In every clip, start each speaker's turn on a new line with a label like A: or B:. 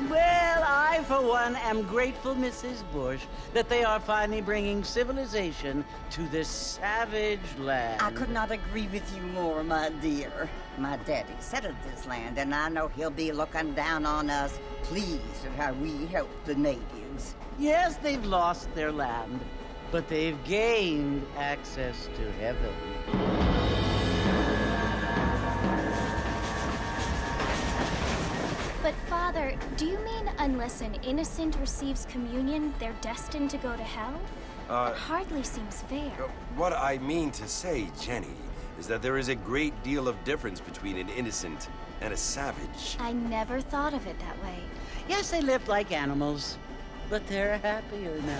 A: Well, I, for one, am grateful, Mrs. Bush, that they are finally bringing civilization to this savage land.
B: I could not agree with you more, my dear. My daddy settled this land, and I know he'll be looking down on us, pleased at how we help the natives.
A: Yes, they've lost their land, but they've gained access to heaven.
C: But, Father, do you mean unless an innocent receives communion, they're destined to go to hell? That hardly seems fair.
D: What I mean to say, Jenny, is that there is a great deal of difference between an innocent and a savage.
C: I never thought of it that way.
A: Yes, they lived like animals, but they're happier now.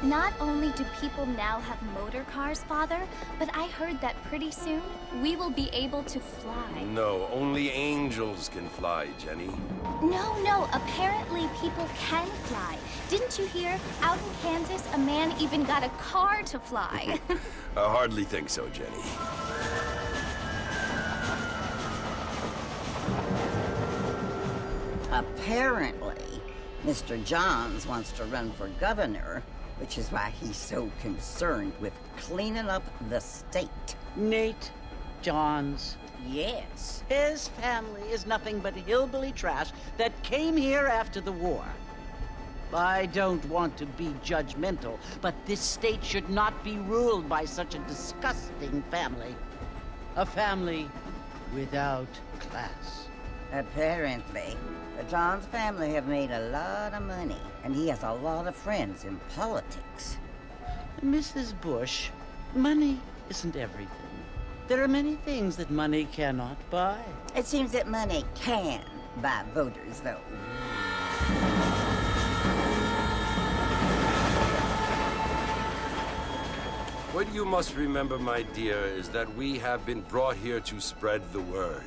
C: Not only do people now have motor cars, Father, but I heard that pretty soon we will be able to fly.
D: No, only angels can fly, Jenny.
C: No, apparently people can fly. Didn't you hear? Out in Kansas, a man even got a car to fly.
D: I hardly think so, Jenny.
B: Apparently, Mr. Johns wants to run for governor, which is why he's so concerned with cleaning up the state.
A: Nate Johns.
B: Yes.
A: His family is nothing but hillbilly trash that came here after the war. I don't want to be judgmental, but this state should not be ruled by such a disgusting family. A family without class.
B: Apparently, the Johns family have made a lot of money, and he has a lot of friends in politics.
A: Mrs. Bush, money isn't everything. There are many things that money cannot buy.
B: It seems that money can buy voters, though.
D: What you must remember, my dear, is that we have been brought here to spread the word.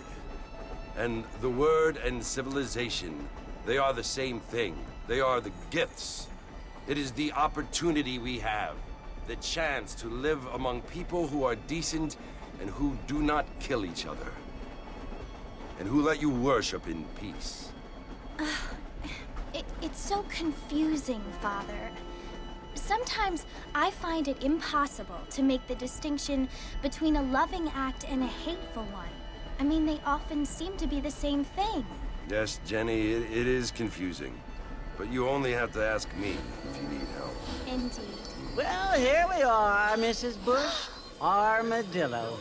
D: And the word and civilization, they are the same thing. They are the gifts. It is the opportunity we have, the chance to live among people who are decent and who do not kill each other, and who let you worship in peace.
C: It's so confusing, Father. Sometimes I find it impossible to make the distinction between a loving act and a hateful one. I mean, they often seem to be the same thing.
D: Yes, Jenny, it is confusing. But you only have to ask me if you need help.
C: Indeed.
A: Well, here we are, Mrs. Bush. Armadillo.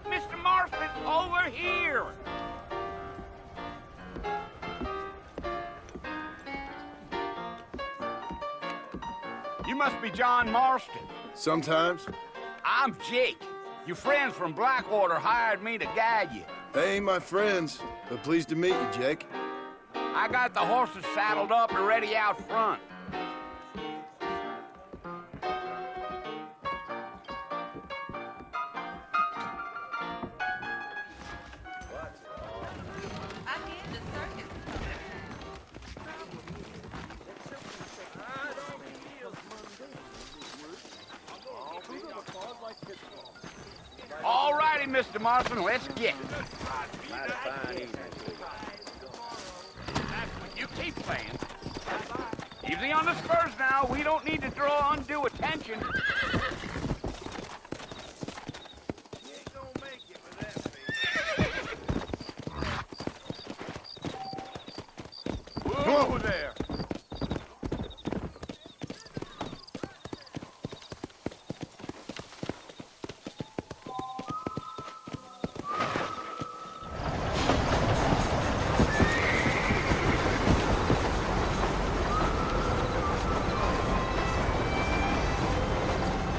E: Mr. Marston, over here! You must be John Marston.
F: Sometimes.
E: I'm Jake. Your friends from Blackwater hired me to guide you.
F: They ain't my friends, but pleased to meet you, Jake.
E: I got the horses saddled up and ready out front. All righty, Mr. Marston, let's get it. You keep playing. Easy on the spurs now. We don't need to draw undue attention. Whoa there.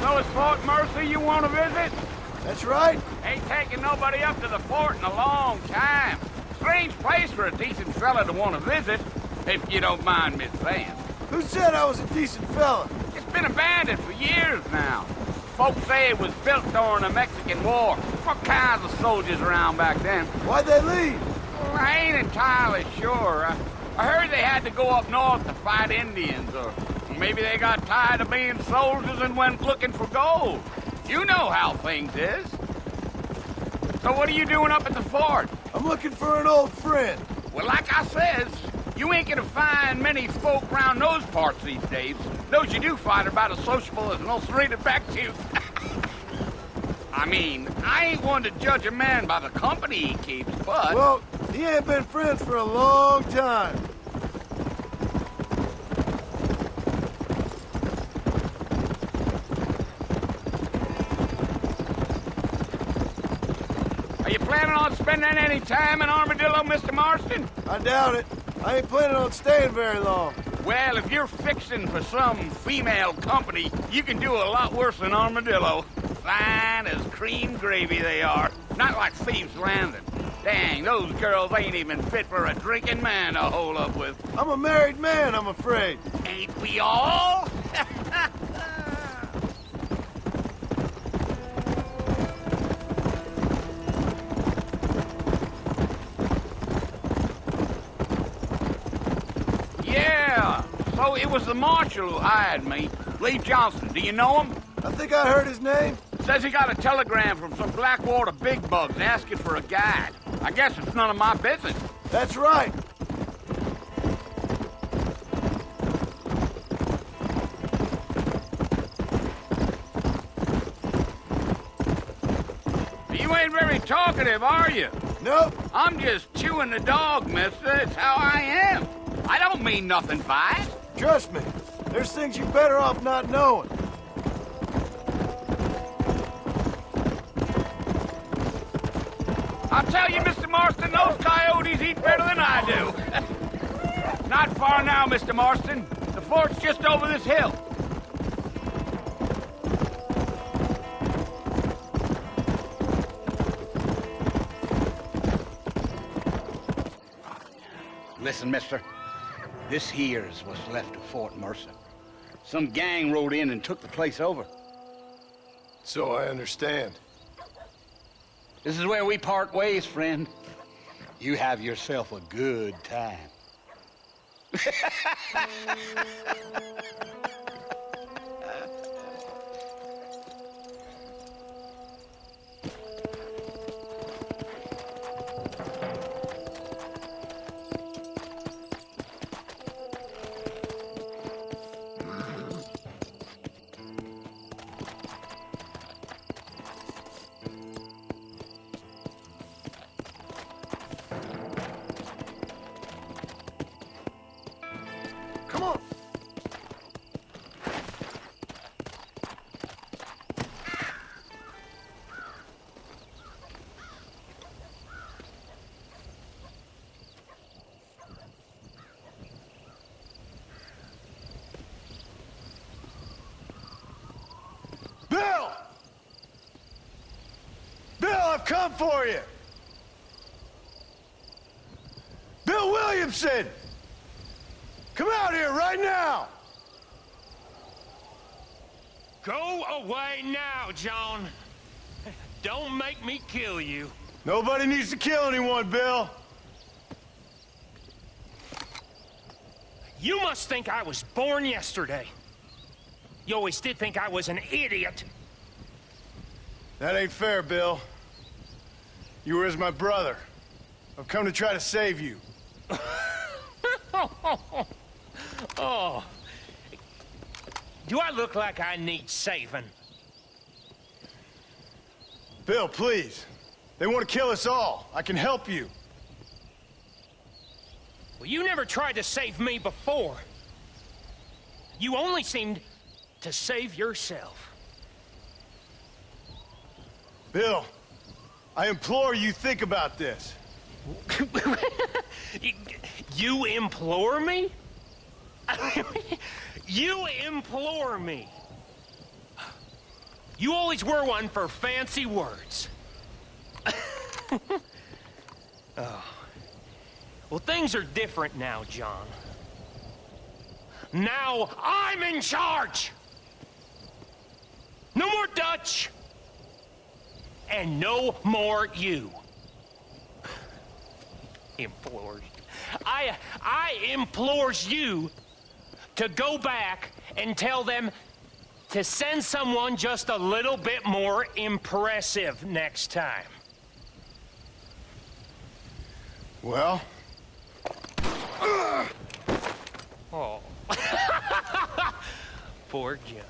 E: So it's Fort Mercy you want to visit?
F: That's right.
E: Ain't taking nobody up to the fort in a long time. Strange place for a decent fella to want to visit, if you don't mind me saying.
F: Who said I was a decent fella?
E: It's been abandoned for years now. Folks say it was built during the Mexican War. What kinds of soldiers around back then?
F: Why'd they leave?
E: Well, I ain't entirely sure. I heard they had to go up north to fight Indians, or maybe they got tired of being soldiers and went looking for gold. You know how things is. So what are you doing up at the fort?
F: I'm looking for an old friend.
E: Well, like I says, you ain't gonna find many folk around those parts these days. Those you do find are about as sociable as an ulcerated back tooth. I mean, I ain't one to judge a man by the company he keeps, but...
F: Well, he ain't been friends for a long time.
E: Are you planning on spending any time in Armadillo, Mr. Marston?
F: I doubt it. I ain't planning on staying very long.
E: Well, if you're fixing for some female company, you can do a lot worse than Armadillo. Fine as cream gravy they are. Not like Thieves' Landing. Dang, those girls ain't even fit for a drinking man to hole up with.
F: I'm a married man, I'm afraid.
E: Ain't we all? Yeah, so it was the marshal who hired me. Lee Johnson, do you know him?
F: I think I heard his name.
E: Says he got a telegram from some Blackwater big bugs asking for a guide. I guess it's none of my business.
F: That's right.
E: You ain't very talkative, are you?
F: Nope.
E: I'm just chewing the dog, mister. It's how I am. I don't mean nothing by it.
F: Trust me. There's things you're better off not knowing.
E: I'll tell you, Mr. Marston, those coyotes eat better than I do. Not far now, Mr. Marston. The fort's just over this hill. Listen, mister. This here's what's left of Fort Mercer. Some gang rode in and took the place over.
F: So I understand.
E: This is where we part ways, friend. You have yourself a good time.
F: Come on. Bill! Bill, I've come for you! Bill Williamson! Come out here right now!
G: Go away now, John. Don't make me kill you.
F: Nobody needs to kill anyone, Bill.
G: You must think I was born yesterday. You always did think I was an idiot.
F: That ain't fair, Bill. You were as my brother. I've come to try to save you.
G: Oh. Do I look like I need saving?
F: Bill, please. They want to kill us all. I can help you.
G: Well, you never tried to save me before. You only seemed to save yourself.
F: Bill, I implore you think about this.
G: You implore me? You implore me? You always were one for fancy words. Oh. Well, things are different now, John. Now I'm in charge! No more Dutch! And no more you. Implores. I implores you to go back and tell them to send someone just a little bit more impressive next time.
F: Well?
G: Oh. Poor John.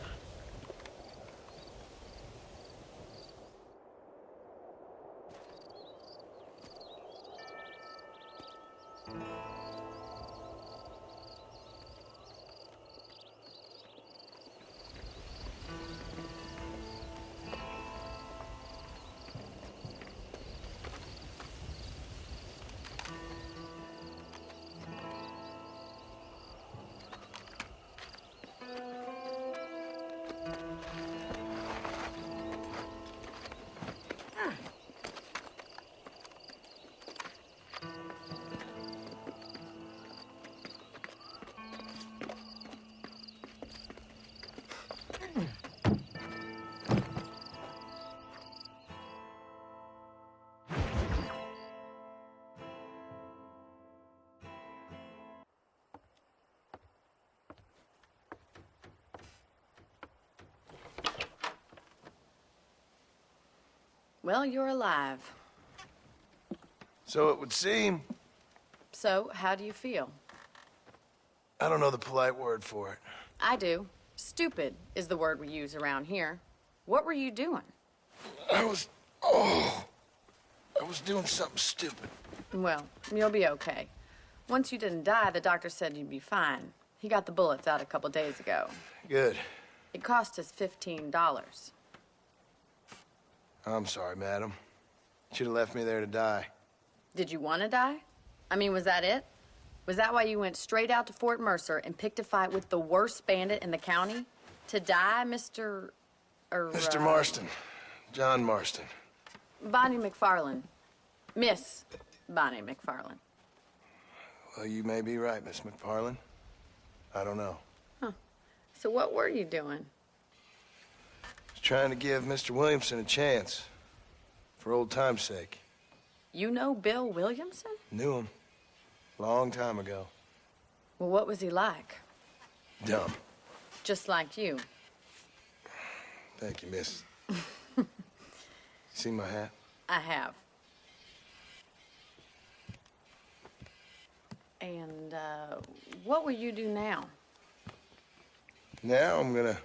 H: Well, you're alive.
F: So it would seem.
H: So, how do you feel?
F: I don't know the polite word for it.
H: I do. Stupid is the word we use around here. What were you doing?
F: I was doing something stupid.
H: Well, you'll be okay. Once you didn't die, the doctor said you'd be fine. He got the bullets out a couple days ago.
F: Good.
H: It cost us $15.
F: I'm sorry, madam. Should have left me there to die.
H: Did you want to die? I mean, was that it? Was that why you went straight out to Fort Mercer and picked a fight with the worst bandit in the county? To die, Mr.
F: Mr. Marston. John Marston.
H: Bonnie McFarlane. Miss Bonnie McFarlane.
F: Well, you may be right, Miss McFarlane. I don't know.
H: Huh. So what were you doing?
F: Just trying to give Mr. Williamson a chance. For old time's sake.
H: You know Bill Williamson?
F: Knew him. Long time ago.
H: Well, what was he like?
F: Dumb.
H: Just like you.
F: Thank you, miss. See my hat?
H: I have. And, what will you do now?
F: Now I'm gonna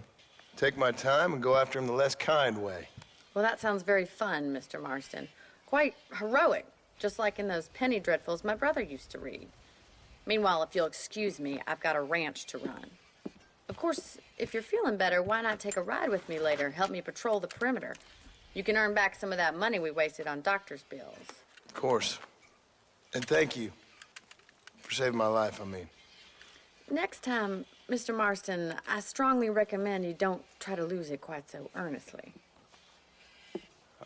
F: take my time and go after him the less kind way.
H: Well, that sounds very fun, Mr. Marston. Quite heroic, just like in those penny dreadfuls my brother used to read. Meanwhile, if you'll excuse me, I've got a ranch to run. Of course, if you're feeling better, why not take a ride with me later? Help me patrol the perimeter. You can earn back some of that money we wasted on doctor's bills.
F: Of course. And thank you for saving my life, I mean.
H: Next time, Mr. Marston, I strongly recommend you don't try to lose it quite so earnestly.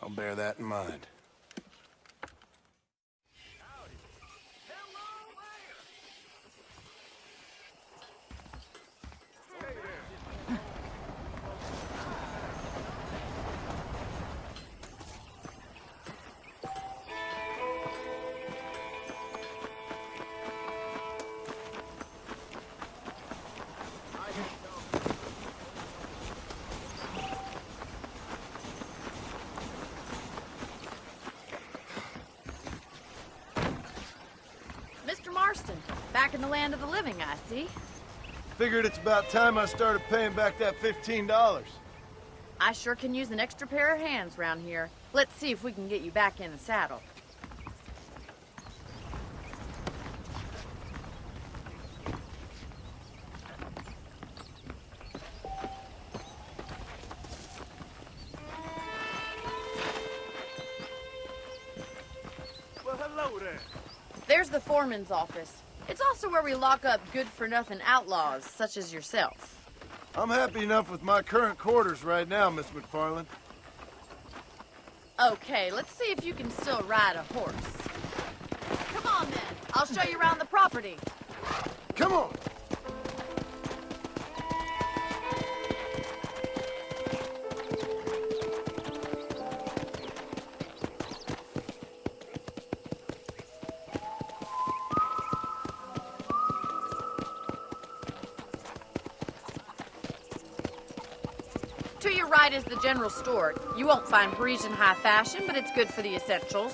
F: I'll bear that in mind.
H: Mr. Marston, back in the land of the living, I see.
F: Figured it's about time I started paying back that $15.
H: I sure can use an extra pair of hands round here. Let's see if we can get you back in the saddle.
F: Well, hello there.
H: There's the foreman's office. It's also where we lock up good-for-nothing outlaws, such as yourself.
F: I'm happy enough with my current quarters right now, Miss McFarland.
H: Okay, let's see if you can still ride a horse. Come on, then. I'll show you around the property.
F: Come on!
H: To your right is the general store. You won't find Parisian high fashion, but it's good for the essentials.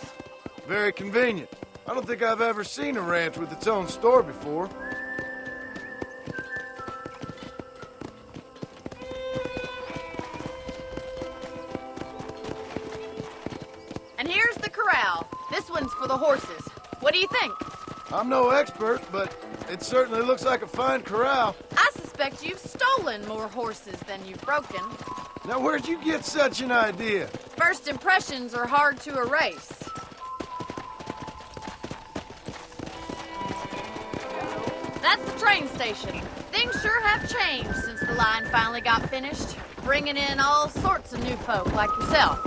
F: Very convenient. I don't think I've ever seen a ranch with its own store before.
H: And here's the corral. This one's for the horses. What do you think?
F: I'm no expert, but it certainly looks like a fine corral.
H: I suspect you've stolen more horses than you've broken.
F: Now, where'd you get such an idea?
H: First impressions are hard to erase. That's the train station. Things sure have changed since the line finally got finished, bringing in all sorts of new folk like yourself.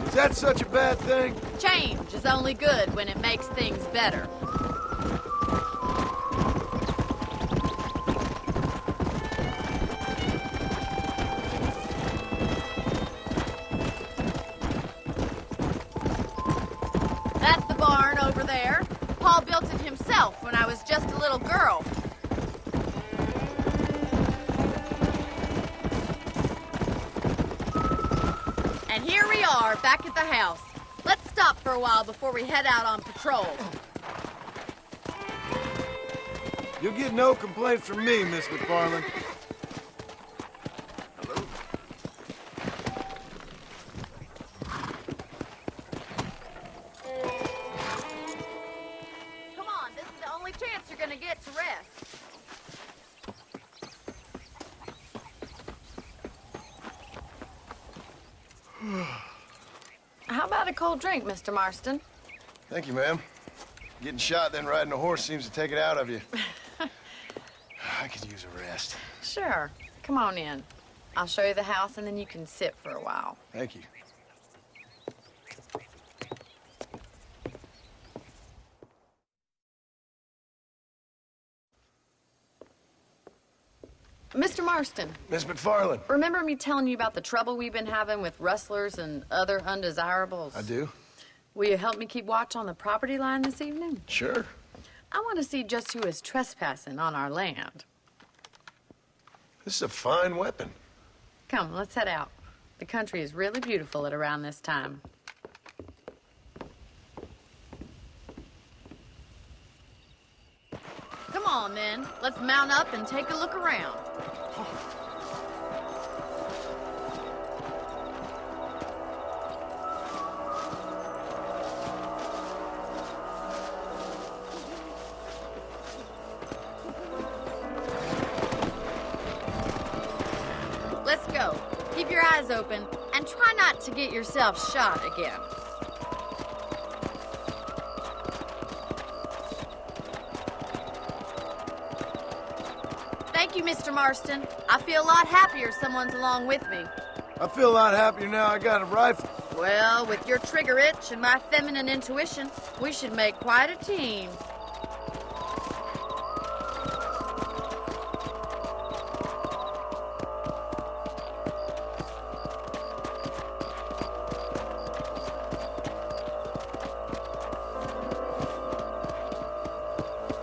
F: Is that such a bad thing?
H: Change is only good when it makes things better. That's the barn over there. Paul built it himself when I was just a little girl. And here we are, back at the house. Let's stop for a while before we head out on patrol.
F: You'll get no complaints from me, Miss McFarland.
H: Come on, this is the only chance you're gonna get to rest. How about a cold drink, Mr. Marston?
F: Thank you, ma'am. Getting shot, then riding a horse seems to take it out of you. I could use a rest.
H: Sure. Come on in. I'll show you the house, and then you can sit for a while.
F: Thank you.
H: Mr. Marston,
F: Miss McFarland.
H: remember me telling you about the trouble we've been having with rustlers and other undesirables?
F: I do?
H: Will you help me keep watch on the property line this evening?
F: Sure.
H: I want to see just who is trespassing on our land.
F: This is a fine weapon.
H: Come, let's head out. The country is really beautiful at around this time. Come on, then. Let's mount up and take a look around. Let's go. Keep your eyes open and try not to get yourself shot again. Thank you, Mr. Marston. I feel a lot happier someone's along with me.
F: I feel a lot happier now I got a rifle.
H: Well, with your trigger itch and my feminine intuition, we should make quite a team.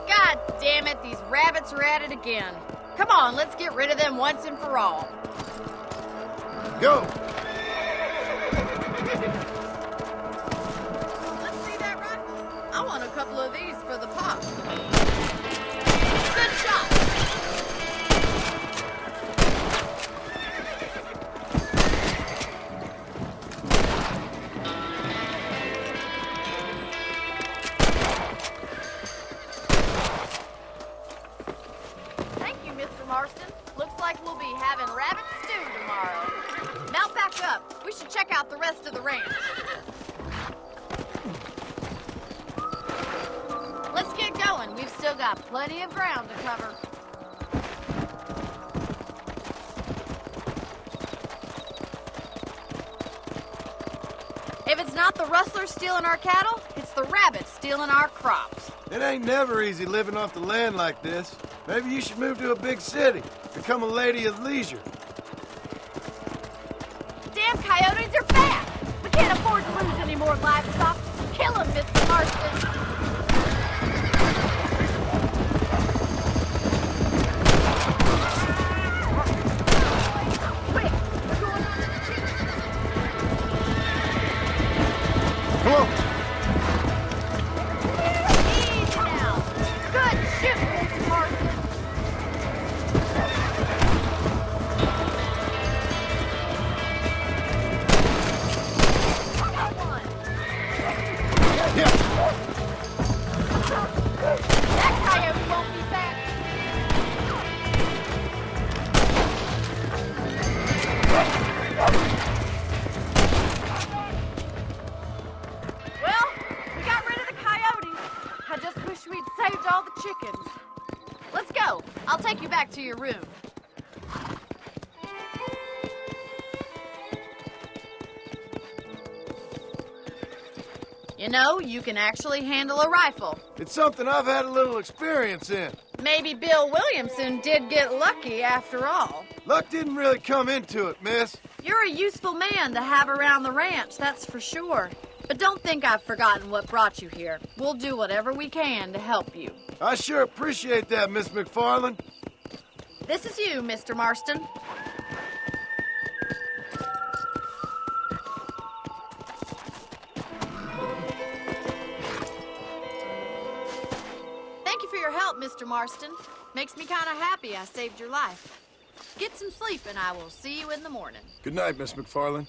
H: God damn it, these rabbits are at it again. Come on, let's get rid of them once and for all.
F: Go!
H: Let's see that rifle. I want a couple of these for the pop. Good shot. Thank you, Mr. Marston. Looks like we'll be having rabbit stew tomorrow. Mount back up. We should check out the rest of the ranch. Let's get going. We've still got plenty of ground to cover. If it's not the rustlers stealing our cattle, it's the rabbits stealing our crops.
F: It ain't never easy living off the land like this. Maybe you should move to a big city. Become a lady of leisure.
H: Damn coyotes are fat! We can't afford to lose any more livestock. Kill them, Mr. Marston!
F: Come on.
H: Easy now. Good shooting, Mr. Marston. Got one.
F: Yeah.
H: That coyote won't be back. Well, we got rid of the coyotes. I just wish we'd saved all the chickens. Let's go. I'll take you back to your room. You know, you can actually handle a rifle.
F: It's something I've had a little experience in.
H: Maybe Bill Williamson did get lucky after all.
F: Luck didn't really come into it, miss.
H: You're a useful man to have around the ranch, that's for sure. But don't think I've forgotten what brought you here. We'll do whatever we can to help you.
F: I sure appreciate that, Miss McFarland.
H: This is you, Mr. Marston. Thank you for your help, Mr. Marston. Makes me kind of happy I saved your life. Get some sleep and I will see you in the morning.
F: Good night, Miss McFarland.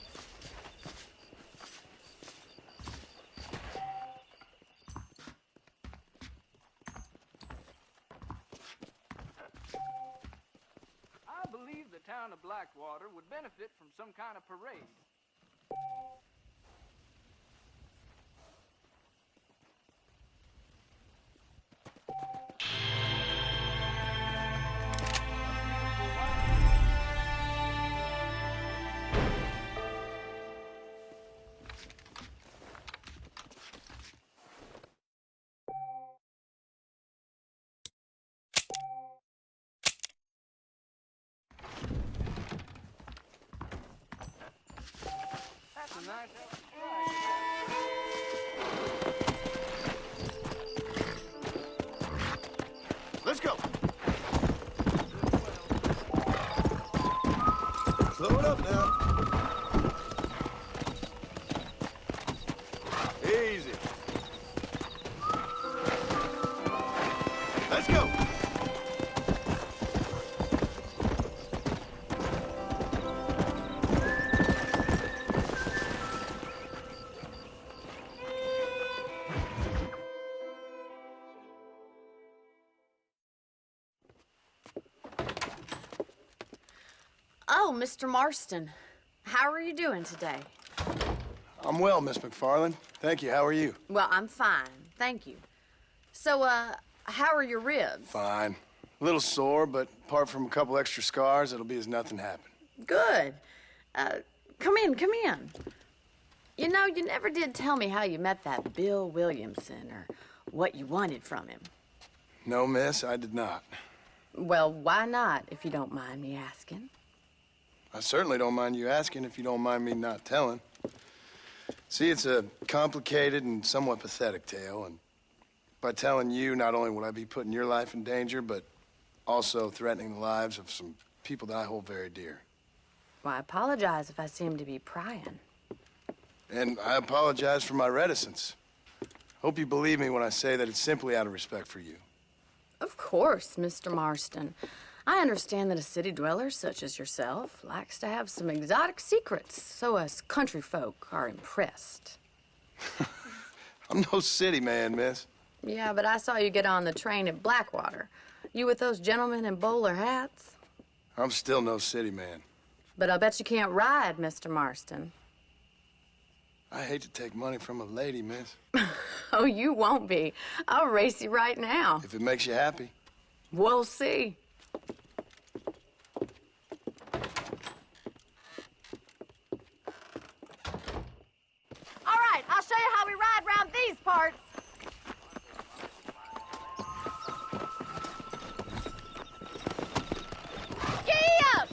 I: I believe the town of Blackwater would benefit from some kind of parade. That's a nice
F: Let's go. Slow it up now. Easy. Let's go.
H: Oh, Mr. Marston. How are you doing today?
F: I'm well, Miss McFarland. Thank you. How are you?
H: Well, I'm fine. Thank you. So, how are your ribs?
F: Fine. A little sore, but apart from a couple extra scars, it'll be as nothing happened.
H: Good. Come in, come in. You know, you never did tell me how you met that Bill Williamson or what you wanted from him.
F: No, miss, I did not.
H: Well, why not, if you don't mind me asking?
F: I certainly don't mind you asking if you don't mind me not telling. See, it's a complicated and somewhat pathetic tale, and by telling you, not only would I be putting your life in danger, but also threatening the lives of some people that I hold very dear.
H: Well, I apologize if I seem to be prying.
F: And I apologize for my reticence. Hope you believe me when I say that it's simply out of respect for you.
H: Of course, Mr. Marston. I understand that a city dweller such as yourself likes to have some exotic secrets, so us country folk are impressed.
F: I'm no city man, miss.
H: Yeah, but I saw you get on the train at Blackwater. You with those gentlemen in bowler hats?
F: I'm still no city man.
H: But I'll bet you can't ride, Mr. Marston.
F: I hate to take money from a lady, miss.
H: Oh, you won't be. I'll race you right now.
F: If it makes you happy.
H: We'll see. how we ride round these parts. Giddy up!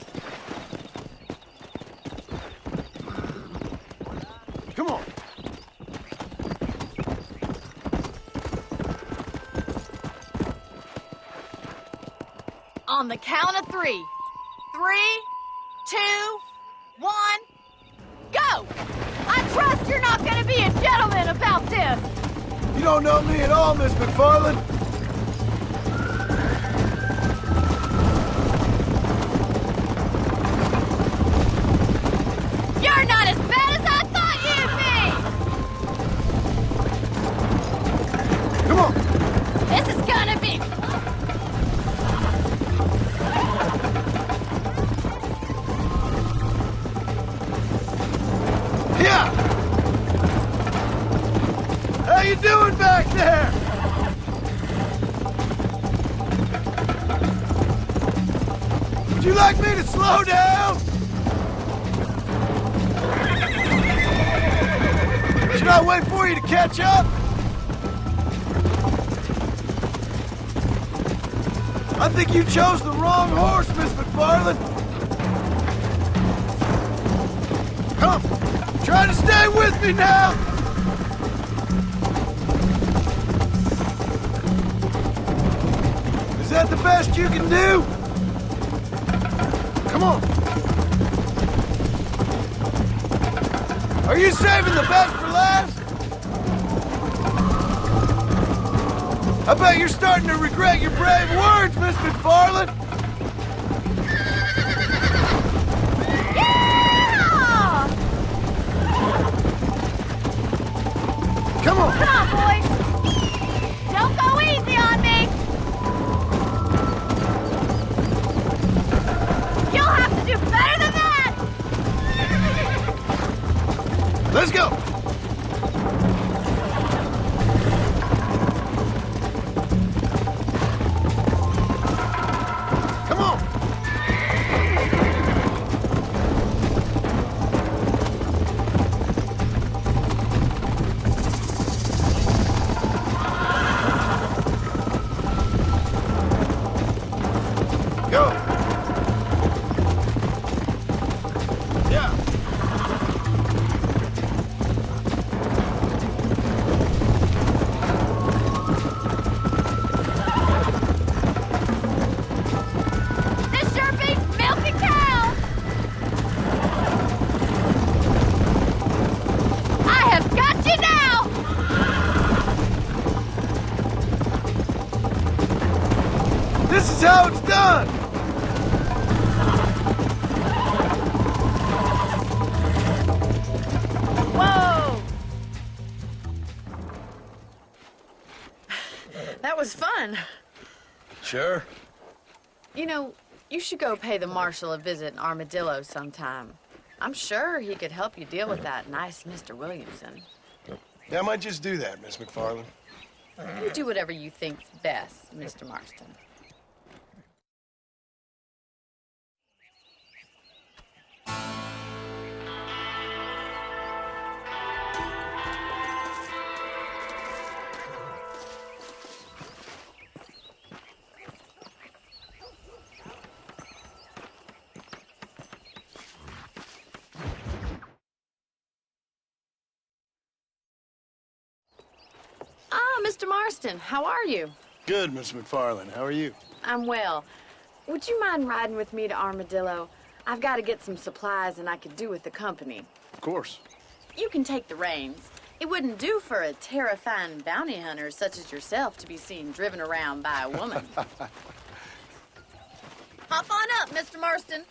F: Come on.
H: On the count of 3. 3, 2, 1, go! I trust you're not gonna be a gentleman about this!
F: You don't know me at all, Miss McFarland.
H: You're not as bad as I thought you'd be!
F: Come on.
H: This is gonna be...
F: Yeah! How you doing back there? Would you like me to slow down? Should I wait for you to catch up? I think you chose the wrong horse, Miss McFarland. Come, try to stay with me now. Is that the best you can do? Come on. Are you saving the best for last? I bet you're starting to regret your brave words, Miss McFarland.
H: Yeah!
F: Come on.
H: Come on, boys! Don't go easy on me! You'll have to do better than that!
F: Let's go. Come on. Go. Yeah.
H: This sure beats milking cows! I have got you now!
F: This is how it's done.
H: Whoa! That was fun.
F: Sure.
H: You know, you should go pay the marshal a visit in Armadillo sometime. I'm sure he could help you deal with that nice Mr. Williamson.
F: Yeah, I might just do that, Miss McFarland.
H: You do whatever you think's best, Mr. Marston. Ah, Mr. Marston, how are you?
F: Good, Miss McFarland. How are you?
H: I'm well. Would you mind riding with me to Armadillo? I've got to get some supplies and I could do with the company.
F: Of course.
H: You can take the reins. It wouldn't do for a terrifying bounty hunter such as yourself to be seen driven around by a woman. Hop on up, Mr. Marston.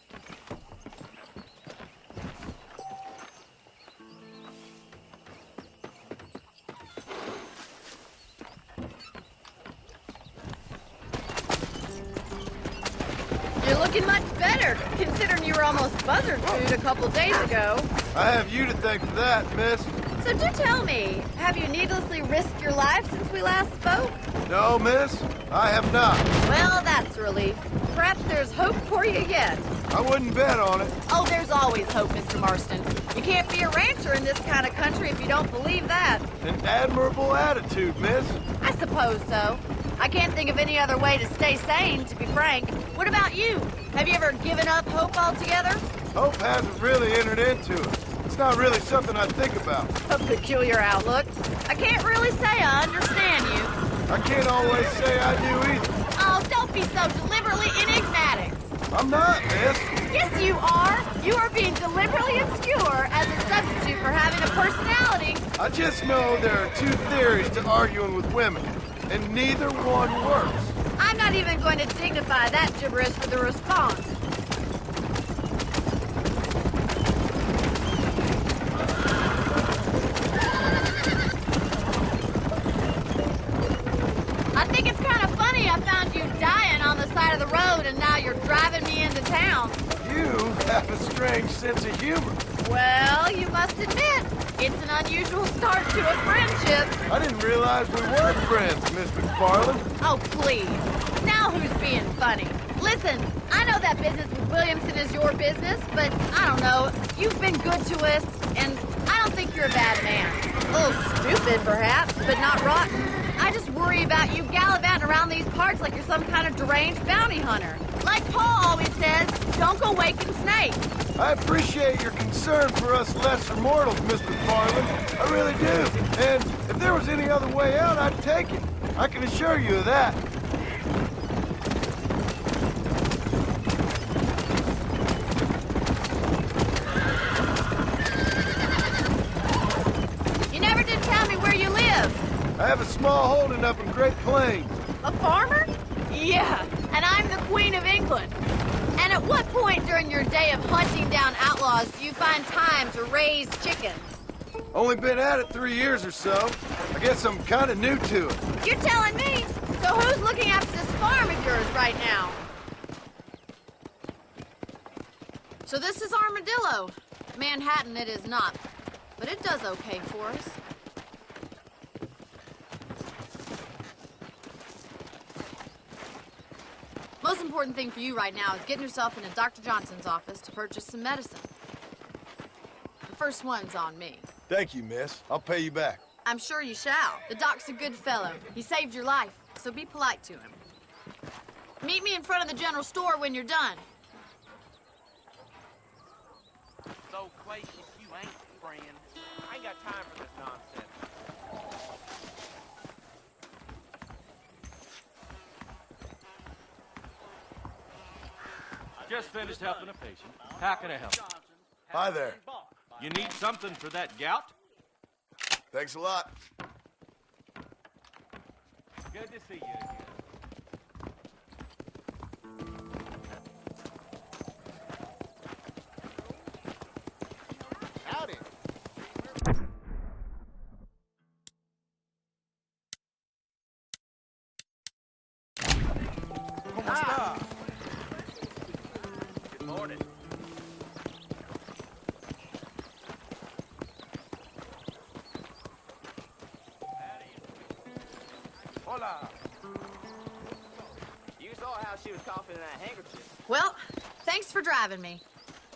H: You're looking much better, considering you were almost buzzard food a couple days ago.
F: I have you to thank for that, miss.
H: So do tell me, have you needlessly risked your life since we last spoke?
F: No, miss, I have not.
H: Well, that's a relief. Perhaps there's hope for you yet.
F: I wouldn't bet on it.
H: Oh, there's always hope, Mr. Marston. You can't be a rancher in this kind of country if you don't believe that.
F: An admirable attitude, miss.
H: I suppose so. I can't think of any other way to stay sane, to be frank. What about you? Have you ever given up hope altogether?
F: Hope hasn't really entered into it. It's not really something I think about.
H: A peculiar outlook. I can't really say I understand you.
F: I can't always say I do either.
H: Oh, don't be so deliberately enigmatic.
F: I'm not, miss.
H: Yes, you are. You are being deliberately obscure as a substitute for having a personality.
F: I just know there are two theories to arguing with women, and neither one works.
H: I'm not even going to dignify that gibberish with a response. I think it's kind of funny I found you dying on the side of the road and now you're driving me into town.
F: You have a strange sense of humor.
H: Well, you must admit, it's an unusual start to a friendship.
F: I didn't realize we were friends, Miss McFarland.
H: Oh, please. Now who's being funny? Listen, I know that business with Williamson is your business, but I don't know. You've been good to us, and I don't think you're a bad man. A little stupid, perhaps, but not rotten. I just worry about you gallivanting around these parts like you're some kind of deranged bounty hunter. Like Paul always says, don't go waking snakes.
F: I appreciate your concern for us lesser mortals, Miss McFarland. I really do. And if there was any other way out, I'd take it. I can assure you of that.
H: You never did tell me where you live.
F: I have a small holding up in Great Plains.
H: A farmer? Yeah, and I'm the Queen of England. And at what point during your day of hunting down outlaws do you find time to raise chickens?
F: Only been at it 3 years or so. I guess I'm kind of new to it.
H: You're telling me? So who's looking after this farm of yours right now? So this is Armadillo. Manhattan it is not, but it does okay for us. Most important thing for you right now is getting yourself into Dr. Johnson's office to purchase some medicine. The first one's on me.
F: Thank you, miss. I'll pay you back.
H: I'm sure you shall. The doc's a good fellow. He saved your life, so be polite to him. Meet me in front of the general store when you're done.
J: So, Clay, if you ain't friend, I ain't got time for this nonsense.
K: Just finished helping a patient. How can I help?
F: Hi there.
K: You need something for that gout?
F: Thanks a lot.
K: Good to see you again.
F: Howdy.
J: ¿Cómo está? Good morning. Hola. You saw how she was coughing in that handkerchief.
H: Well, thanks for driving me.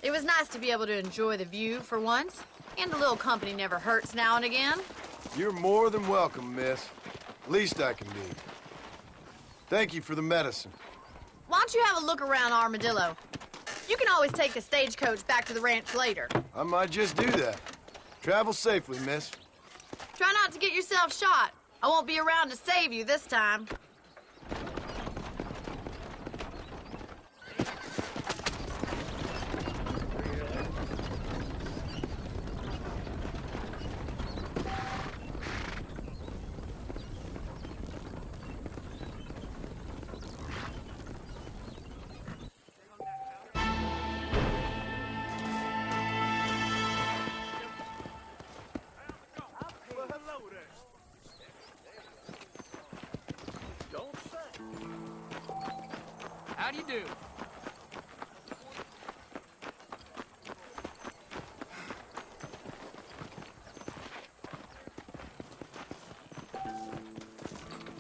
H: It was nice to be able to enjoy the view for once, and a little company never hurts now and again.
F: You're more than welcome, miss. Least I can do. Thank you for the medicine.
H: Why don't you have a look around Armadillo? You can always take a stagecoach back to the ranch later.
F: I might just do that. Travel safely, miss.
H: Try not to get yourself shot. I won't be around to save you this time.
I: How do you do?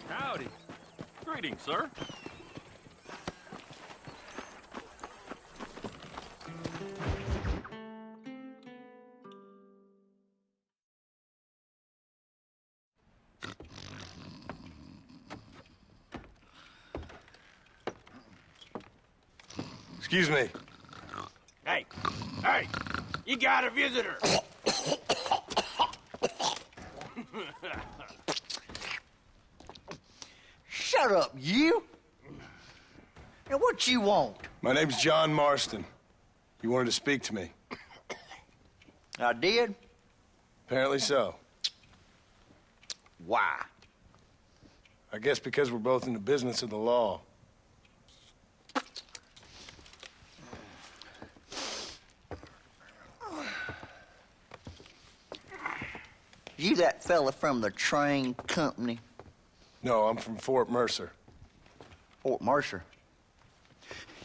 K: Howdy. Greetings, sir.
F: Excuse me.
J: Hey, hey, you got a visitor.
L: Shut up, you! Now, what you want?
F: My name's John Marston. You wanted to speak to me.
L: I did?
F: Apparently so.
L: Why?
F: I guess because we're both in the business of the law.
L: You that fella from the train company?
F: No, I'm from Fort Mercer.
L: Fort Mercer?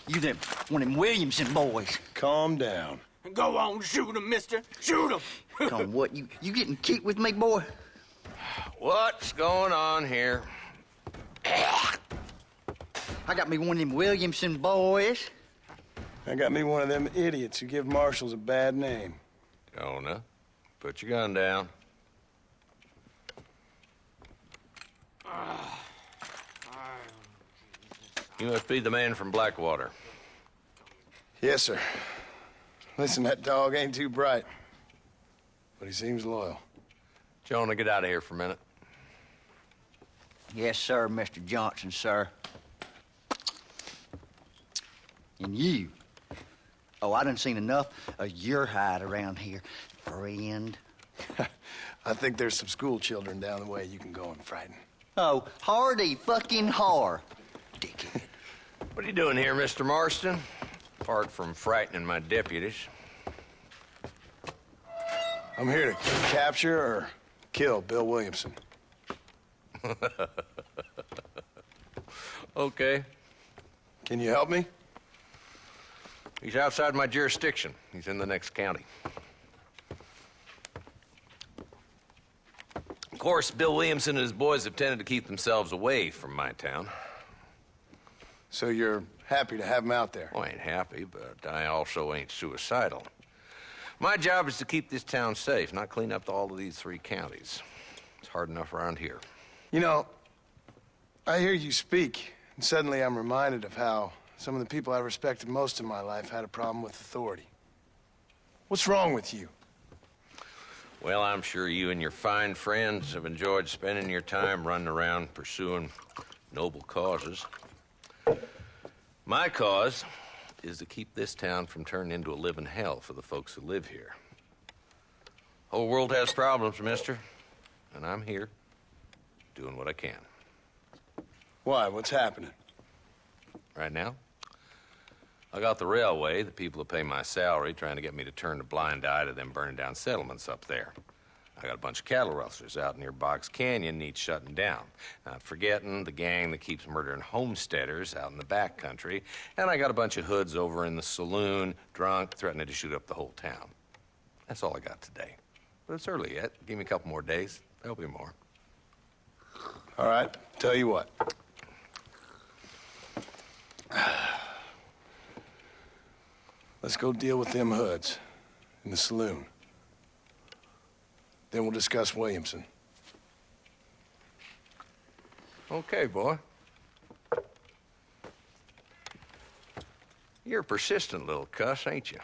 L: You them one of them Williamson boys?
F: Calm down.
J: Go on, shoot him, mister. Shoot him.
L: Come on, what, you getting kicked with me, boy?
E: What's going on here?
L: I got me one of them Williamson boys.
F: I got me one of them idiots who give marshals a bad name.
E: Jonah, put your gun down. You must be the man from Blackwater.
F: Yes, sir. Listen, that dog ain't too bright, but he seems loyal.
E: Jonah, get out of here for a minute.
L: Yes, sir, Mr. Johnson, sir. And you. Oh, I done seen enough of your hide around here, friend.
F: I think there's some school children down the way you can go and frighten.
L: Oh, hardy fucking har. Dickhead.
E: What are you doing here, Mr. Marston? Apart from frightening my deputies.
F: I'm here to capture or kill Bill Williamson.
E: Okay.
F: Can you help me?
E: He's outside my jurisdiction. He's in the next county. Of course, Bill Williamson and his boys have tended to keep themselves away from my town.
F: So you're happy to have him out there?
E: Well, I ain't happy, but I also ain't suicidal. My job is to keep this town safe, not clean up all of these 3 counties. It's hard enough around here.
F: You know, I hear you speak, and suddenly I'm reminded of how some of the people I respected most in my life had a problem with authority. What's wrong with you?
E: Well, I'm sure you and your fine friends have enjoyed spending your time running around pursuing noble causes. My cause is to keep this town from turning into a living hell for the folks who live here. Whole world has problems, mister, and I'm here doing what I can.
F: Why? What's happening?
E: Right now, I got the railway, the people who pay my salary, trying to get me to turn a blind eye to them burning down settlements up there. I got a bunch of cattle rustlers out near Box Canyon needs shutting down. Not forgetting the gang that keeps murdering homesteaders out in the back country. And I got a bunch of hoods over in the saloon, drunk, threatening to shoot up the whole town. That's all I got today. But it's early yet. Give me a couple more days. There'll be more.
F: All right, tell you what. Let's go deal with them hoods in the saloon. Then we'll discuss Williamson.
E: Okay, boy. You're a persistent little cuss, ain't you?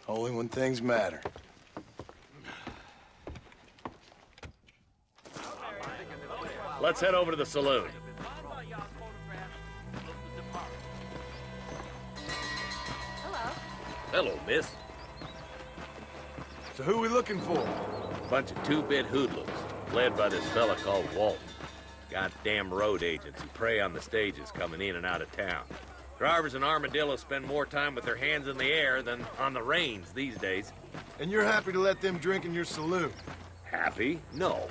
F: Only when things matter.
K: Let's head over to the saloon. Hello, miss.
F: So who are we looking for?
K: Bunch of two-bit hoodlums, led by this fella called Walton. Goddamn road agents who prey on the stages coming in and out of town. Drivers in Armadillo spend more time with their hands in the air than on the reins these days.
F: And you're happy to let them drink in your saloon?
K: Happy? No.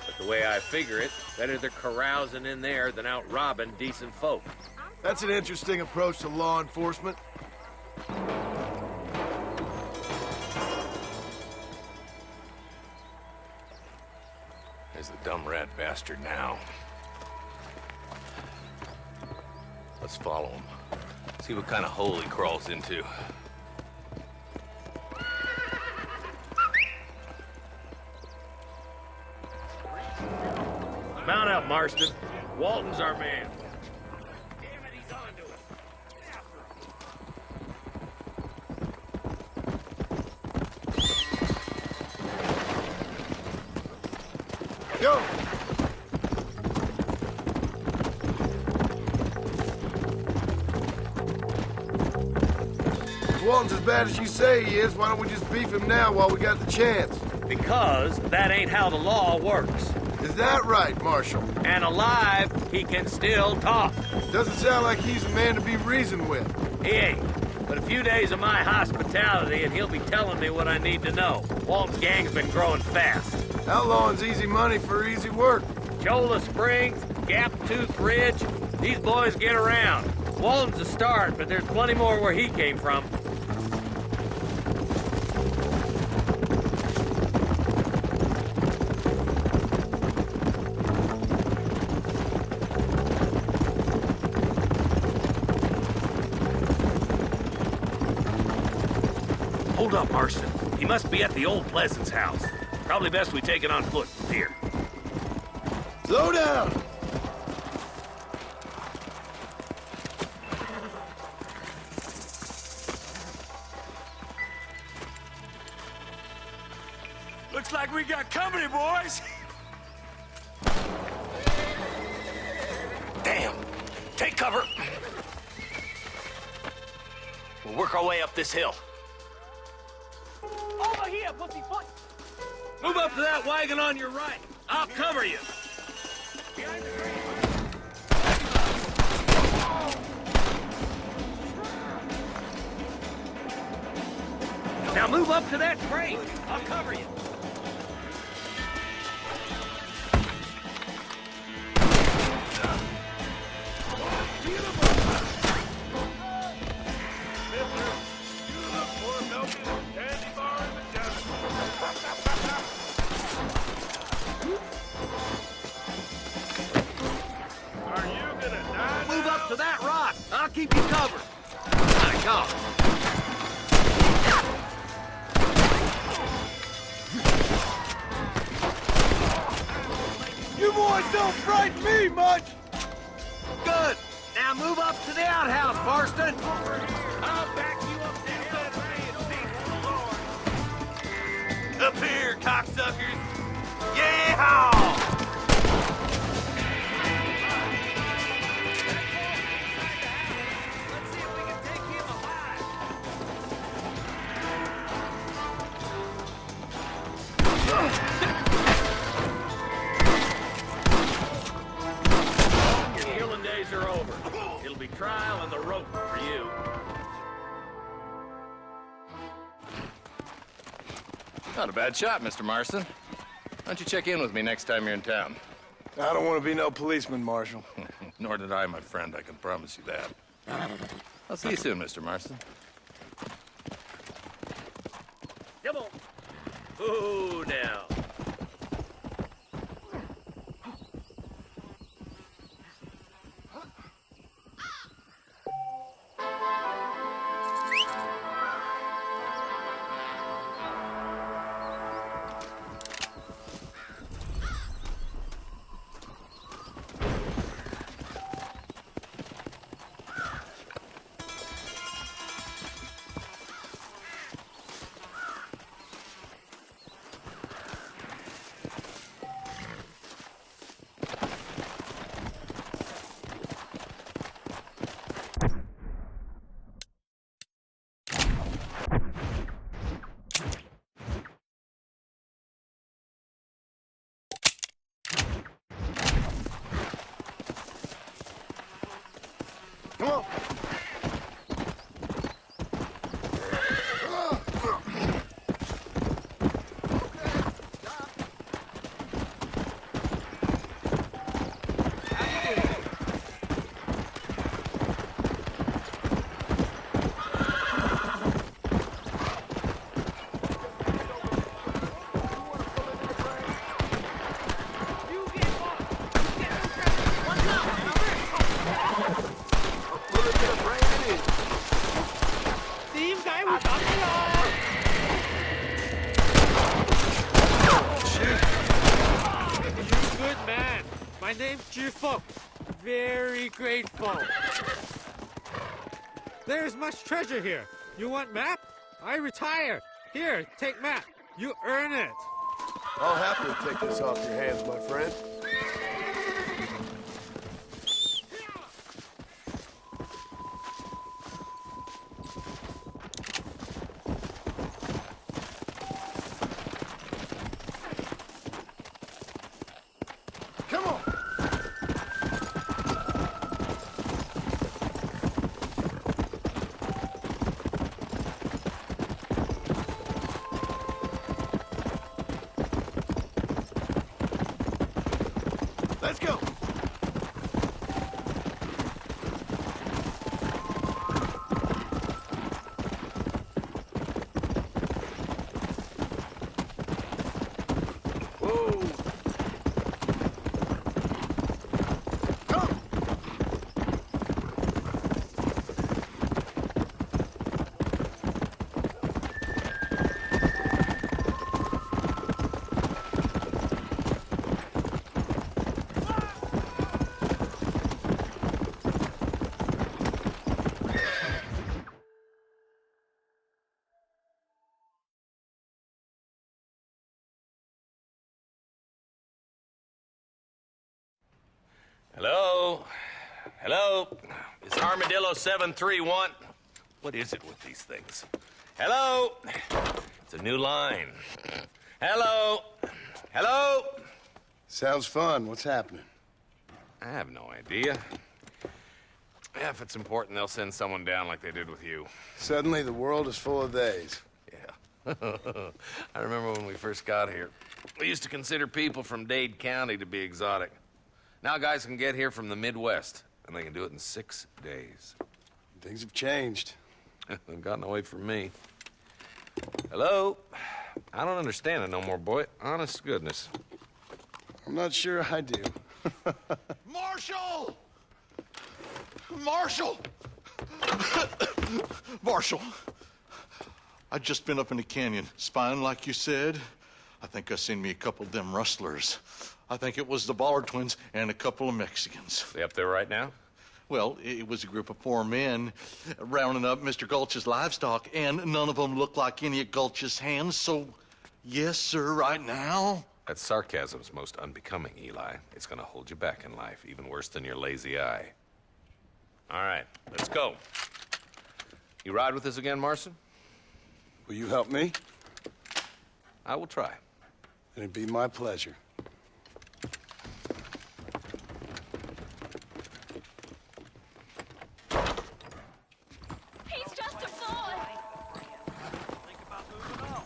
K: But the way I figure it, better they're carousing in there than out robbing decent folk.
F: That's an interesting approach to law enforcement.
E: There's the dumb rat bastard now. Let's follow him. See what kind of hole he crawls into.
K: Mount out, Marston. Walton's our man.
J: Damn it, he's on to us.
F: Go! If Walton's as bad as you say he is, why don't we just beef him now while we got the chance?
K: Because that ain't how the law works.
F: Is that right, Marshal?
K: And alive, he can still talk.
F: Doesn't sound like he's a man to be reasoned with.
K: He ain't. But a few days of my hospitality and he'll be telling me what I need to know. Walton's gang's been growing fast.
F: Outlawing's easy money for easy work.
K: Cholla Springs, Gap Tooth Ridge, these boys get around. Walton's a start, but there's plenty more where he came from. Hold up, Marston. He must be at the old Pleasance house. Probably best we take it on foot from here.
F: Slow down!
D: Looks like we got company, boys.
M: Damn! Take cover! We'll work our way up this hill.
J: Over here, pussyfoot!
K: Move up to that wagon on your right. I'll cover you.
J: Behind the tree.
K: Now move up to that crate. I'll cover you. Move up to that rock. I'll keep you covered. My God.
F: You boys don't frighten me much!
K: Good. Now move up to the outhouse, Marston.
J: I'll back you up there.
M: Up here, cocksuckers! Yeehaw!
J: Let's see if we can take him alive.
K: Your killing days are over. It'll be trial and the rope for you.
N: Not a bad shot, Mr. Marston. Why don't you check in with me next time you're in town?
F: I don't want to be no policeman, Marshal.
N: Nor did I, my friend. I can promise you that. I'll see you soon, Mr. Marston.
K: Come on. Ooh, now.
F: Come on!
O: My name's Cheerful. Very grateful. There's much treasure here. You want map? I retire. Here, take map. You earn it.
F: I'll happily take this off your hands, my friend. Come on! Let's go! Whoa! Come!
K: Hello? Hello? Is Armadillo 731? What is it with these things? Hello? It's a new line. Hello? Hello?
F: Sounds fun. What's happening?
K: I have no idea. Yeah, if it's important, they'll send someone down like they did with you.
F: Suddenly, the world is full of theys.
K: Yeah. I remember when we first got here. We used to consider people from Dade County to be exotic. Now guys can get here from the Midwest, and they can do it in 6 days.
F: Things have changed.
K: They've gotten away from me. Hello? I don't understand it no more, boy. Honest to goodness.
F: I'm not sure I do.
P: Marshal! Marshal! Marshal! I just been up in the canyon, spying like you said. I think I seen me a couple of them rustlers. I think it was the Ballard twins and a couple of Mexicans.
K: They up there right now?
P: Well, it was a group of 4 men rounding up Mr. Gulch's livestock, and none of them looked like any of Gulch's hands, so yes, sir, right now.
K: That sarcasm's most unbecoming, Eli. It's gonna hold you back in life, even worse than your lazy eye. All right, let's go. You ride with us again, Marston?
F: Will you help me?
K: I will try.
F: It'd be my pleasure.
C: He's just a boy.
J: Think about moving on.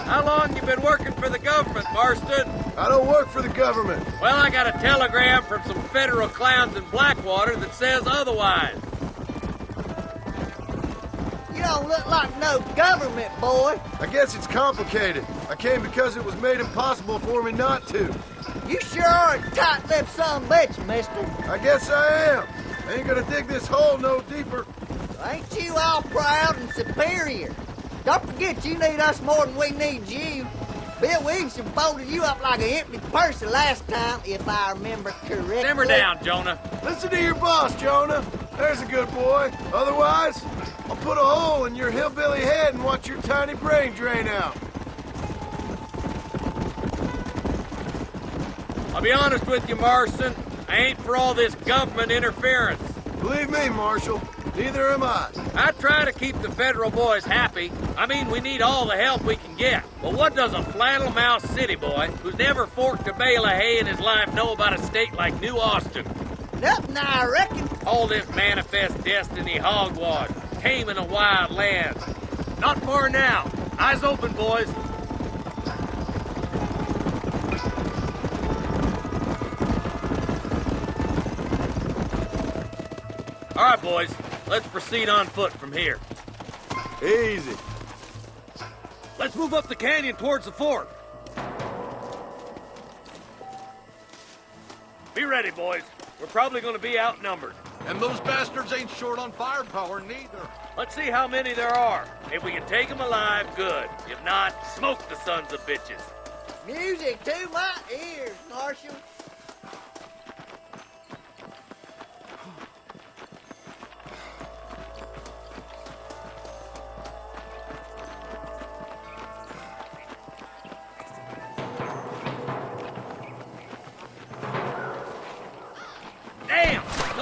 K: How long you been working for the government, Marston?
F: I don't work for the government.
K: Well, I got a telegram from some federal clowns in Blackwater that says otherwise.
B: You don't look like no government boy.
F: I guess it's complicated. I came because it was made impossible for me not to.
B: You sure are a tight-lipped son of a bitch, mister.
F: I guess I am. I ain't gonna dig this hole no deeper.
B: Ain't you all proud and superior? Don't forget you need us more than we need you. Bill Williamson folded you up like an empty purse the last time, if I remember correctly.
K: Simmer down, Jonah.
F: Listen to your boss, Jonah. There's a good boy. Otherwise, I'll put a hole in your hillbilly head and watch your tiny brain drain out.
K: I'll be honest with you, Marston. I ain't for all this government interference.
F: Believe me, Marshal, neither am I.
K: I try to keep the federal boys happy. I mean, we need all the help we can get. But what does a flannel-mouthed city boy who's never forked a bale of hay in his life know about a state like New Austin?
B: Nothing, I reckon.
K: All this manifest destiny hogwash, taming a wild land. Not far now. Eyes open, boys. All right, boys. Let's proceed on foot from here.
F: Easy.
K: Let's move up the canyon towards the fort. Be ready, boys. We're probably going to be outnumbered.
P: And those bastards ain't short on firepower, neither.
K: Let's see how many there are. If we can take them alive, good. If not, smoke the sons of bitches.
B: Music to my ears, Marshal.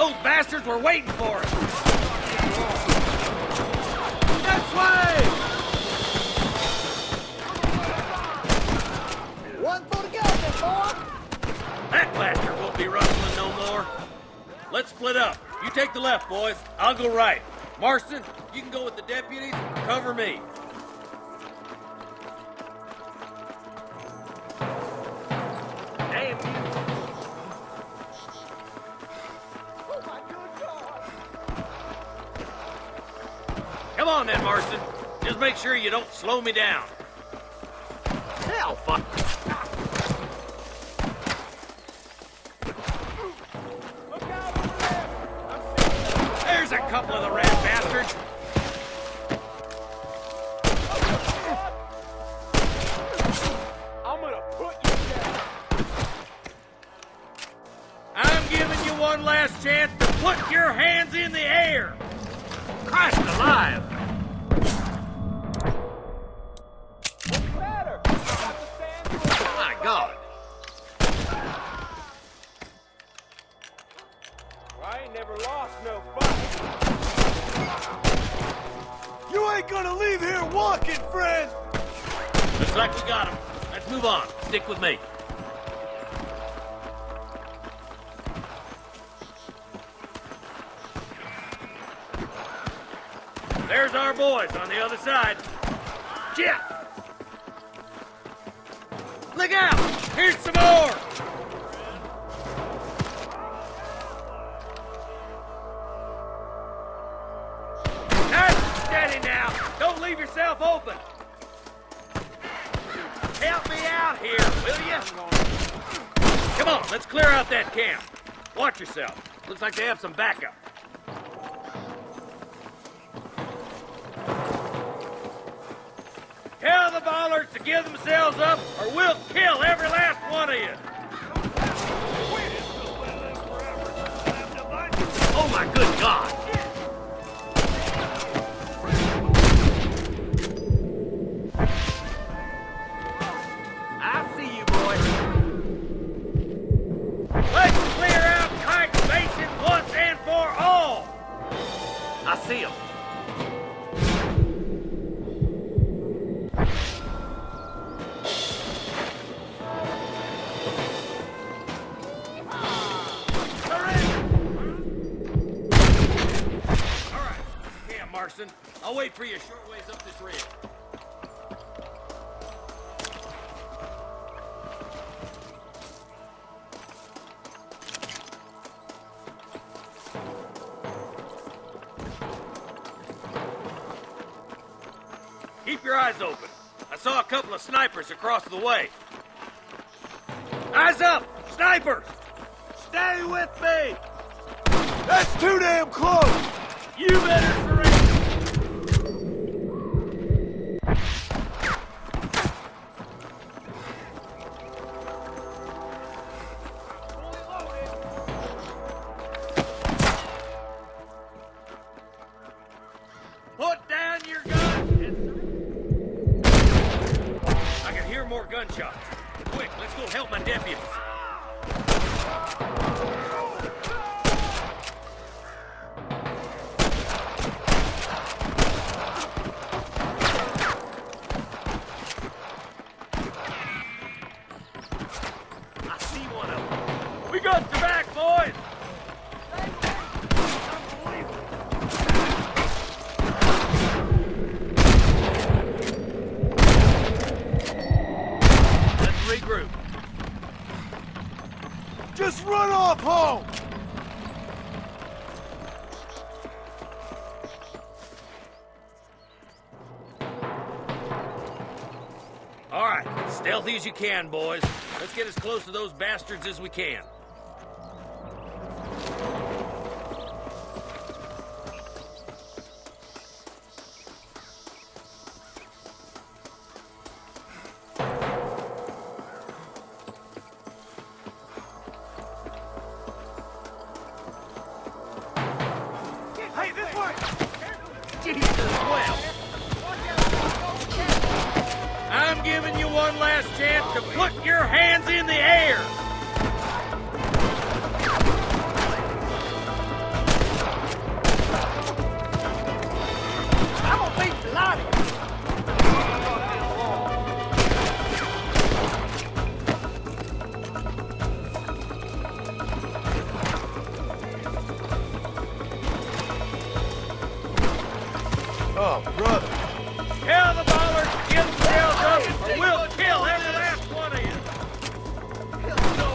K: Those bastards were waiting for us.
M: This way!
B: One for the government, boy!
K: That bastard won't be rustling no more. Let's split up. You take the left, boys. I'll go right. Marston, you can go with the deputies. Cover me. Damn you. Come on then, Marston. Just make sure you don't slow me down. Hell, fuck. There's a couple of the rat bastards.
J: I'm gonna put you down.
K: I'm giving you one last chance to put your hands in the air. Christ alive!
J: What's the matter? Got to stand for
K: My God!
J: I ain't never lost no fight.
M: You ain't gonna leave here walking, friend!
K: Looks like we got him. Let's move on. Stick with me. There's our boys on the other side. Shit! Look out! Here's some more! That's steady now! Don't leave yourself open! Help me out here, will you? Come on, let's clear out that camp. Watch yourself. Looks like they have some backup. Tell the ballers to give themselves up, or we'll kill every last one of you. Oh my good God! I see you, boys. Let's clear out Pike Basin once and for all. I see them. Marston, I'll wait for you a short ways up this ridge. Keep your eyes open. I saw a couple of snipers across the way. Eyes up! Snipers! Stay with me!
M: That's too damn close!
K: You better surrender! Put down your guns and I can hear more gunshots. Quick, let's go help my deputies. We got your back, boys! Let's regroup.
M: Just run off home!
K: All right, stealthy as you can, boys. Let's get as close to those bastards as we can.
M: Hey, this way!
K: Jesus, well. I'm giving you one last chance to put your hands in the air.
M: Oh, brother.
E: Tell the ballers to get themselves up, or we'll kill every last one of you. No.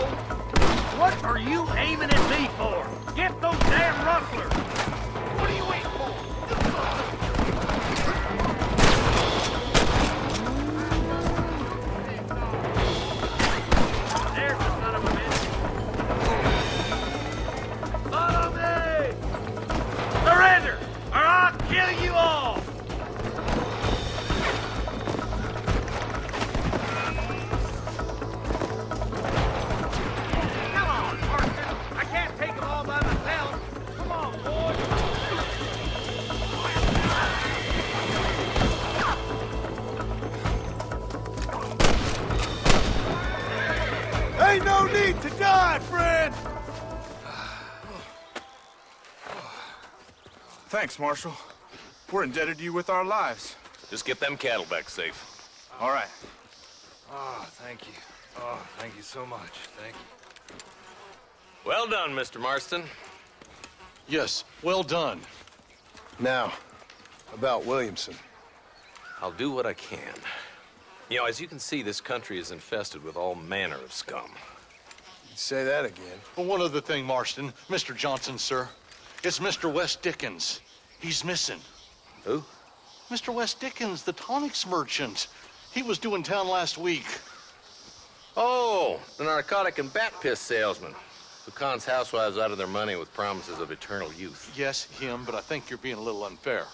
E: What are you aiming at me for? Get those damn rustlers. What are you waiting for? There's the son of a bitch. Follow me! Surrender, or I'll kill you all! Come on, Marston. I can't take them all by myself. Come on, boys.
M: Ain't no need to die, friend!
Q: Thanks, Marshal. We're indebted to you with our lives.
N: Just get them cattle back safe.
Q: All right.
D: Oh, thank you. Oh, thank you so much. Thank you.
N: Well done, Mr. Marston.
P: Yes, well done.
F: Now, about Williamson.
N: I'll do what I can. You know, as you can see, this country is infested with all manner of scum.
F: Say that again.
P: Well, one other thing, Marston. Mr. Johnson, sir. It's Mr. West Dickens. He's missing.
N: Who?
P: Mr. West Dickens, the tonics merchant. He was due in town last week.
N: Oh, the narcotic and bat piss salesman who cons housewives out of their money with promises of eternal youth.
P: Yes, him, but I think you're being a little unfair.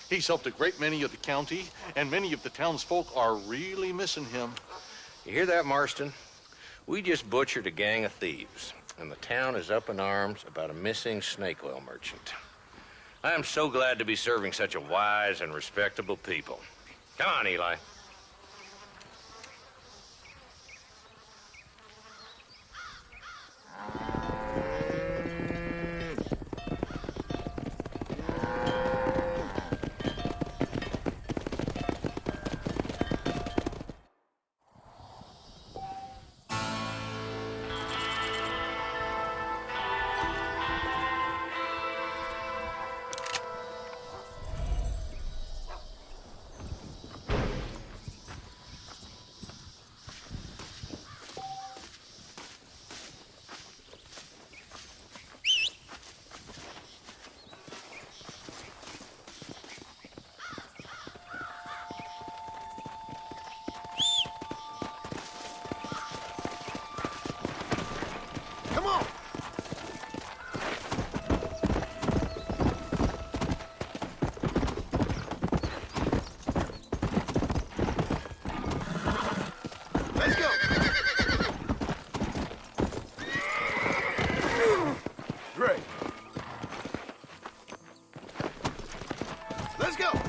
P: He's helped a great many of the county, and many of the townsfolk are really missing him.
N: You hear that, Marston? We just butchered a gang of thieves, and the town is up in arms about a missing snake oil merchant. I am so glad to be serving such a wise and respectable people. Come on, Eli.
M: Let's go!